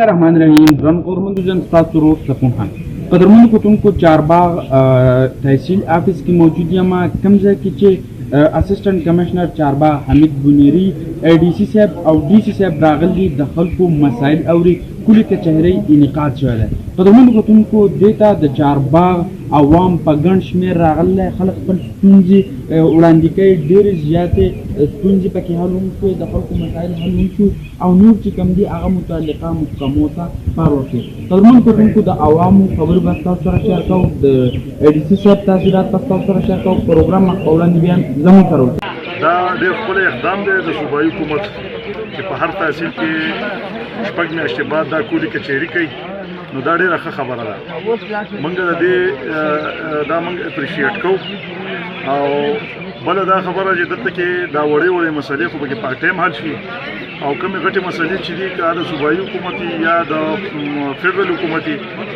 الرحمن الرحیم رن قرمند جن ستاسو روز سکون خان قدرمن کوتونکو چارباغ تحصیل آفس کې موجود یم کوم ځای کې چې اسسټنټ کمشنر چارباغ حمید بنيري D C صاحب او D C صاحب راغلي د خلکو مسایل اوري کلی کچهري انعقاد شوی دی قدرمن کوتونکو دیتا د چارباغ عوام په ګڼ شمېر راغلی خلک خپل ستونزې وړاندې کوي ډېرې زیاتې ستونزې پکې حل هم شوې د خلکو مسایل حل هم شو او نور چې کوم دي هغه متعلقه محکمو ته کار وکړي قدرمن کوتونکو د عوامو خبرې به ستاسو سره شیر کوو د D C صاحب تاثیرات به ستاسو سره شیر کوو پروګرام مخ په وړاندې بیان زموږ سره وکړي دا ډېر ښکلی اقدام دی د صوبایي حکومت چې په هر تحصیل کې شپږ میاشتې بعد دا کولي کچهري کوي نو دا ډېره ښه خبره ده موږ د دې دا موږ اپریشیټ کوو او بله دا خبره چې دلته کې دا وړې مسلې خو پکې پارټ ټایم حل شي او کومې غټې مسلې چې دي که د صوبایي حکومت یا د فیډرل حکومت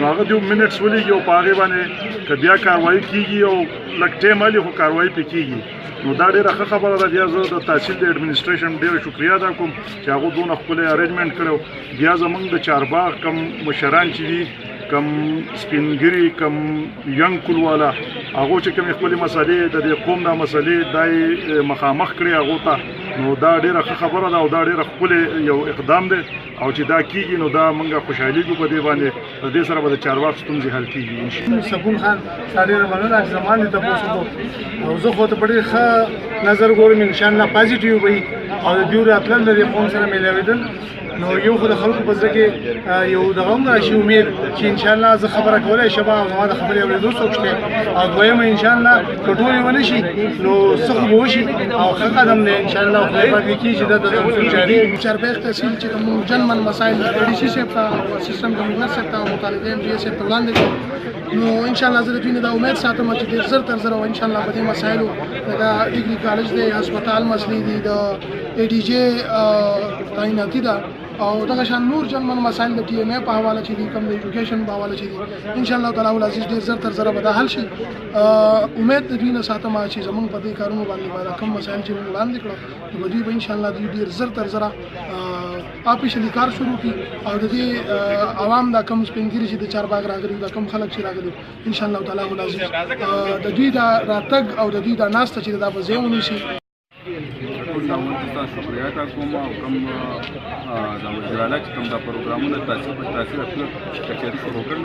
نو هغه د منټس ولیږي او په هغې باندې که بیا کاروایي کېږي او لږ ټایم حالي خو کاروایي پرې کېږي نو دا ډېره ښه خبره ده بیا زه د تحصیل د اډمنسټریشن ډېره شکریه ادا کوم چې هغو دونه ښکلی ارینجمنټ کړی بیا زموږ د چارباغ کم مشران چې دي کم سپینګري کم ینګ کولوالا هغو چې کومې خپلې مسلې د دې قوم دا مسلې دا یې مخامخ کړي هغو ته نو دا ډېره ښه خبره ده او دا ډېره ښکلی یو اقدام دی او چې دا کېږي نو دا موږ خوشحالېږو په دې باندې د دې سره به د چارواک ستونزې حل کېږي سکون خان ستا ډېره مننه چې زما دې تپوس وکړو او زه خو ته په ډېر ښه نظر ګورم انشاءالله پازیټیو به وي او د دوی راتلل د دې قوم سره میلاوېدل نو یو خو د خلکو په زړه کې یو دغه هم راشي امید چې انشاءالله زه خبره کولی شم او زما د خبرې اورېدو څوک شته او دویمه انشاءالله که ټول یې ونه شي نو څه خو به وشي او ښه قدم دی انشاءالله خدای پاک وکړي چې دا د اصول جاري چارباغ تحصیل چې کوم جنمن مسایل D C صاحب ته او سیستم کمشنر صاحب ته او متعلقه ام डी صاحب ته وړاندې کړو نو انشاءالله زه د دوی نه دا امید ساتم چې ډېر زر تر زر او انشاءالله په دې مسایلو لکه ډیګري کالج دی هسپتال مسلې دي د डी جے تعیناتي ده او دغه شان نور جنمن مسایل د ټي ایم اے په حواله چې دي کوم د ایجوکیشن په حواله چې دي انشاءالله تعالی العزیز ډېر زر تر زر به دا حل شي امید د دوی نه ساتم چې زموږ په دې کارونو باندې به کوم مسایل چې موږ وړاندې کړو نو دوی به انشاءالله دوی ډېر زر تر زر آفیشلی کار شروع کړي او د دې عوام دا کم سپینګري چې د چارباغ راغلي دا کم خلک چې راغلي انشاءالله تعالی العزیز د دوی دا راتګ او د دوی دا ناسته چې دا به ځای ونیسي شکریہ ادا کوم او کوم د وزیر اعلی چې کوم دا پروګرامونه تاثیر کچهري شروع کړل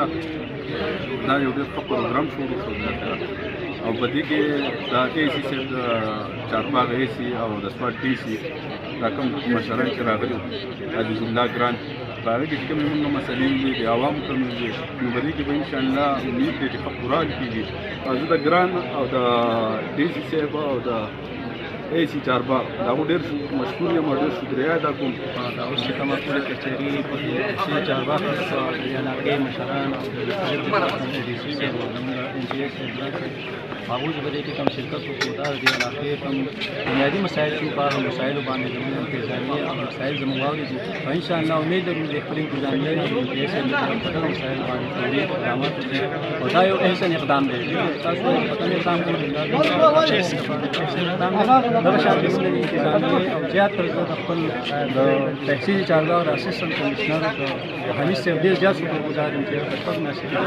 دا یو ډېر ښه پروګرام شروع شو او په دې کې دا اے سی صاحب د چارباغ اے سی او د سپاټ डी سی دا کوم مشران چې راغلي عزیز الله ګران په هغې کې چې کومې موږ مسلې دي د عوامو کومې دي نو په دې کې به انشاءالله امید دی چې ښه پوره کېږي او زه د ګران او د D C صاحب او د اے سی چارباغ دا ډېر مشکور یم او ډېر شکریه ادا کوم دا اوس چې کومه کولي کچهري په دې چارباغ د علاقې مشران او د D C صاحب او زموږ ام डी صاحب هغوی چې په دې کې کوم شرکت وکړو دا د علاقې کوم بنیادي مسایل چې په هغه مسایلو باندې زموږ انتظامیې او مسایل زموږ واورېدي او انشاءالله امید لرو د خپل انتظامیې او د D C د مسایل باندې فوري اقدامات وکړي او دا یو احسن اقدام دی تاسو په کوم اقدام کوئ دغه شان د موږ انتظامیې او زیات تر زیات خپل د تحصیلي چارباغ د اسسټنټ کمشنر د حمید صاحب ډېر زیات شکرګزار یم چې په خپل میاشتې کې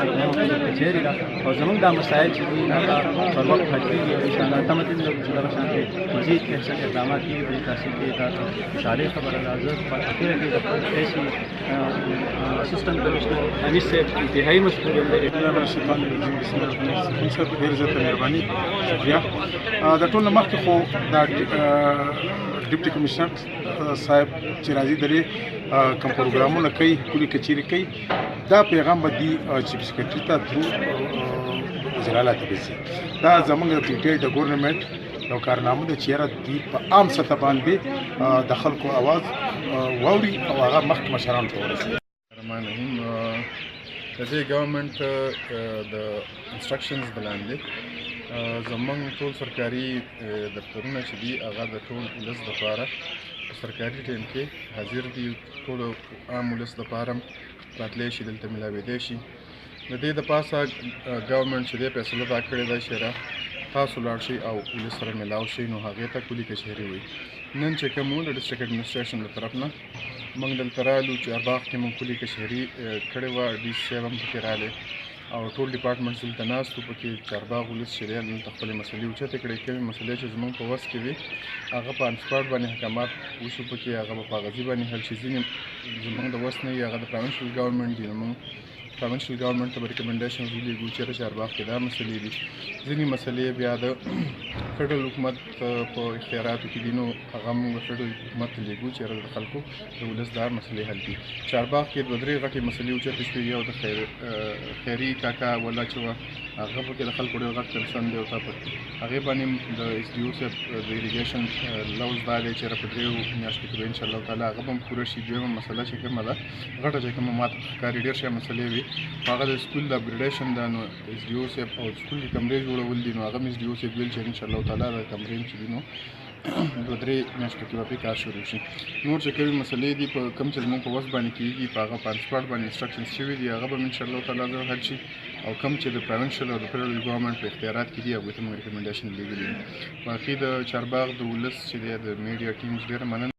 کچهري ده او زموږ دا مسایل چې دي هغه پر وخت حل کېږي انشاءالله تمه دې لرو چې دغه شانتې مزید احسن اقدامات کېږي په دې تحصیل کې دا خوشحالۍ خبره ده زه په اخره کې د خپل ایسي اسسټنټ کمشنر حمید صاحب انتهایي مشکور یم ډېر زیاته مهرباني شکریه د ټول نه مخکې خو دا ډیپټي کمشنر صاحب چې راځي د دې کوم پروګرامونه کوي کولي کچهري کوي دا پیغام به دي چیف سکرټري ته تھرو وزیر اعلی ته رسي دا زموږ د پی ټي آی د ګورنمنټ یو کارنامه ده چې یاره دوی په عام سطح باندې د خلکو اواز واوري او هغه مخکې مشرانو ته ورسوي. الرحمن الرحیم د دې ګورنمنټ د انسټرکشنز د لاندې زموږ ټول سرکاري دفترونه چې دي هغه د ټول ولس دپاره په سرکاري ټایم کې حاضر دي ټولو عام ولس دپاره راتلی شي دلته میلاوېدی شي د دې د پاسه ګورنمنټ چې دی فیصله دا کړې ده چې تاسو لاړ شئ او ولس سره میلاو شئ نو هغې ته کولي کچهري وایي نن چې کوم د ډسټریکټ اډمنسټریشن له طرف نه موږ دلته رالو چارباغ کې موږ کلي کچهري کړې وه ډي سي صاحب هم پکې راغلی او ټول ډپارټمنټس دلته ناست وو پکې چارباغ ولس شریان دلته خپلې مسلې اوچتې کړې کومې مسلې چې زموږ په وس کې وي هغه په انسپاټ باندې حکامات وشو پکې هغه په کاغذي باندې حل شي ځینې زموږ د وس نه وي هغه د پروینشل ګورنمنټ دي نو موږ پروینشل ګورنمنټ ته به ریکمنډیشنز ولیږو چېرته چارباغ کې دا مسلې دي ځینې مسلې بیا د فیډرل حکومت په اختیاراتو کې دي نو هغه موږ فیډرل حکومت ته لیږو چېرته د خلکو د ولس دا مسلې حل کړي چارباغ کې دوه درې غټې مسلې اوچتې شوې یو د خیري کاکا ولا چې وه هغه پکې د خلکو ډېر غټ کنسرن دی او تا په هغې باندې د ایس ډي او صاحب د اریګیشن لوز دا دی چېرته په دریو میاشتو کې به انشاءالله تعالی هغه به هم پوره شي دویمه مسله چې کومه ده غټه چې کومه ماته ښکاري ډېر ښه مسلې وي هغه د سکول د اپګریډیشن ده نو ایس ډي او صاحب او سکول کې کمرې جوړول دي نو هغه هم ایس ډي او صاحب ویل چې انشاءالله تعالی د کمرې چې دي نو دوه درې میاشتو کې به پرې کار شروع شي نور چې کومې مسلې دي په کوم چې زموږ په وس باندې کېږي په هغه په انسپاټ باندې انسټرکشنز شوي دي هغه به هم انشاءالله تعالی زر حل شي او کوم چې د پروینشل او د فیډرل ګورنمنټ په اختیارات کې دي هغوی ته موږ ریکمنډیشن لیږلي دي باقي د چارباغ د ولس چې دی د میډیا ټیمز ډېره مننه